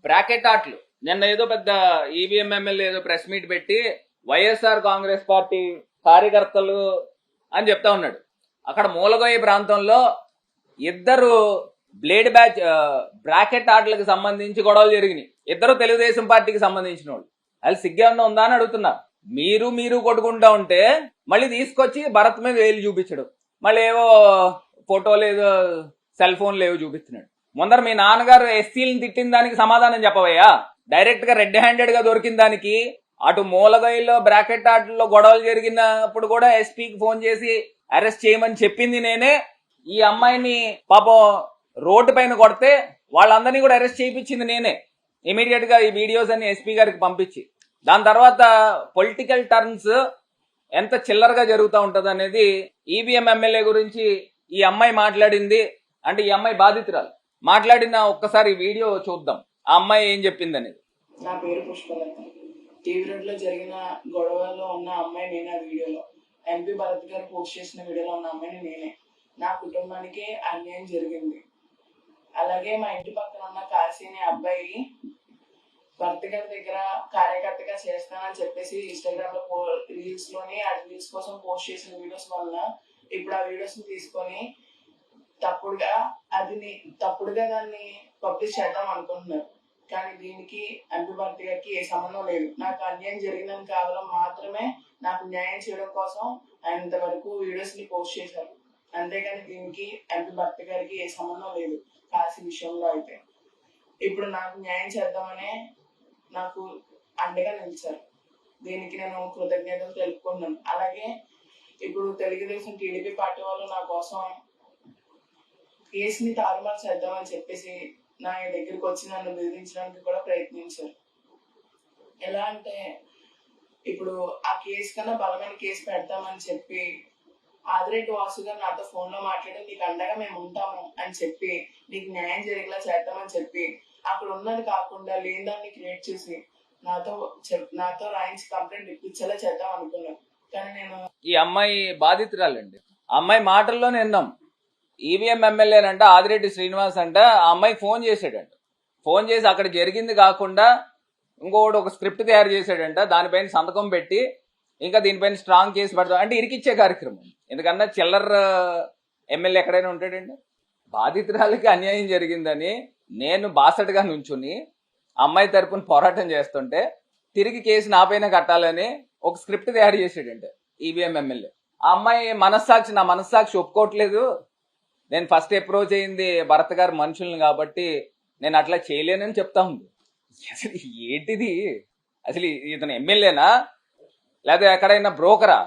Bracket ఆటలు నిన్న ఏదో పెద్ద ఈవీఎం ఎమ్మెల్యే ఏదో ప్రెస్ మీట్ పెట్టి వైఎస్ఆర్ కాంగ్రెస్ పార్టీ కార్యకర్తలు అని చెప్తా ఉన్నాడు. అక్కడ మూలగొయ్య ప్రాంతంలో ఇద్దరు బ్లేడ్ బ్యాచ్ బ్రాకెట్ ఆటలకు సంబంధించి గొడవలు జరిగినాయి. ఇద్దరు తెలుగుదేశం పార్టీకి సంబంధించిన వాళ్ళు. అది సిగ్గేమన్నా ఉందా అని అడుగుతున్నారు. మీరు కొట్టుకుంటా ఉంటే మళ్ళీ తీసుకొచ్చి భరత్ మీద వేలు చూపించడు, మళ్ళీ ఏవో ఫోటోలు ఏదో సెల్ ఫోన్లు ఏవో చూపిస్తున్నాడు. ముందర మీ నాన్నగారు ఎస్సీలను తిట్టిన దానికి సమాధానం చెప్పవయ్యా. డైరెక్ట్ గా రెడ్ హ్యాండెడ్ గా దొరికిన దానికి అటు మూలగైలో బ్రాకెట్ ఆటల్లో గొడవలు జరిగినప్పుడు కూడా ఎస్పీకి ఫోన్ చేసి అరెస్ట్ చేయమని చెప్పింది నేనే. ఈ అమ్మాయిని పాపం రోడ్డు పైన కొడితే వాళ్ళందరినీ కూడా అరెస్ట్ చేయించింది నేనే. ఇమీడియట్ గా ఈ వీడియోస్ అన్ని ఎస్పీ గారికి పంపించి, దాని తర్వాత పొలిటికల్ టర్న్స్ ఎంత చిల్లరగా జరుగుతూ ఉంటది అనేది ఈవీఎం ఎమ్మెల్యే గురించి ఈ అమ్మాయి మాట్లాడింది. అంటే ఈ అమ్మాయి బాధితురాలు మాట్లాడిన ఒక్కసారి వీడియో చూద్దాం, ఆ అమ్మాయి ఏం చెప్పింది అనేది. నా పేరు పుష్పలత. టీవీ రోడ్ లో జరిగిన గొడవలో ఉన్న అమ్మాయి నేనే. ఆ వీడియోలో ఎంపీ భరత్ గారు పోస్ట్ చేసిన వీడియోలో ఉన్న అమ్మాయిని నేనే. నా కుటుంబానికి అన్యాయం జరిగింది. అలాగే మా ఇంటి పక్కన ఉన్న కాశీ అనే అబ్బాయి భరత్ గారి దగ్గర కార్యకర్తగా చేస్తానని చెప్పేసి ఇన్స్టాగ్రామ్ లో రీల్స్ లోని ఆ రీల్స్ కోసం పోస్ట్ చేసిన వీడియోస్ వల్ల ఇప్పుడు ఆ వీడియోస్ ని తీసుకొని తప్పుడుగా దాన్ని పబ్లిష్ చేద్దాం అనుకుంటున్నారు. కానీ దీనికి ఎంపీ భరత్ గారికి ఏ సంబంధం లేదు. నాకు అన్యాయం జరిగిందని కేవలం మాత్రమే నాకు న్యాయం చేయడం కోసం ఆయన ఇంతవరకు వీడియోస్ ని పోస్ట్ చేశారు. అంతేగాని దీనికి ఎంపీ భరత్ గారికి ఏ సంబంధం లేదు. కాశీ విషయంలో అయితే ఇప్పుడు నాకు న్యాయం చేద్దామనే నాకు అండగా నిలిచారు. దీనికి నేను కృతజ్ఞతలు తెలుపుకున్నాను. అలాగే ఇప్పుడు తెలుగుదేశం టీడీపీ పార్టీ వాళ్ళు నా కోసం కేసుని తారుమారు చేద్దామని చెప్పేసి నా దగ్గరికి వచ్చి నన్ను బెదిరించడానికి కూడా ప్రయత్నించారు. ఎలా అంటే ఇప్పుడు ఆ కేసు కన్నా బలమైన కేసు పెడతామని చెప్పి ఆదిరెడ్డి వాసు గారు నాతో ఫోన్ లో మాట్లాడి నీకు అండగా మేము ఉంటాము అని చెప్పి నీకు న్యాయం జరిగేలా చేద్దామని చెప్పి అక్కడ ఉన్నది కాకుండా లేని దాన్ని క్రియేట్ చేసి నాతో రాయించి కంప్లైంట్ ఇప్పించేలా చేద్దాం అనుకున్నాను. కానీ నేను ఈ అమ్మాయి బాధితురాలండి. అమ్మాయి మాటల్లోనే విన్నాం. ఈవీఎం ఎమ్మెల్యే అంట ఆదిరెడ్డి శ్రీనివాస్ అంట ఆ అమ్మాయికి ఫోన్ చేశాడంట. ఫోన్ చేసి అక్కడ జరిగింది కాకుండా ఇంకొకటి ఒక స్క్రిప్ట్ తయారు చేశాడంట. దానిపైన సంతకం పెట్టి ఇంకా దీనిపైన స్ట్రాంగ్ కేసు పెడతాం అంటే ఇరికిచ్చే కార్యక్రమం. ఎందుకన్నా చిల్లర ఎమ్మెల్యే ఎక్కడైనా ఉంటాడండి. బాధితురాలకి అన్యాయం జరిగిందని నేను బాసటగా నుంచుని అమ్మాయి తరపున పోరాటం చేస్తుంటే తిరిగి కేసు నాపైన కట్టాలని ఒక స్క్రిప్ట్ తయారు చేసాడంట ఈవీఎం ఎమ్మెల్యే. ఆ అమ్మాయి నా మనస్సాక్షి ఒప్పుకోవట్లేదు. నేను ఫస్ట్ అప్రోచ్ అయింది భరత్ గారు మనుషుల్ని కాబట్టి నేను అట్లా చేయలేనని చెప్తా ఉంది. అసలు ఏంటిది? అసలు ఇతను ఎమ్మెల్యేనా లేదా ఎక్కడైనా బ్రోకరా?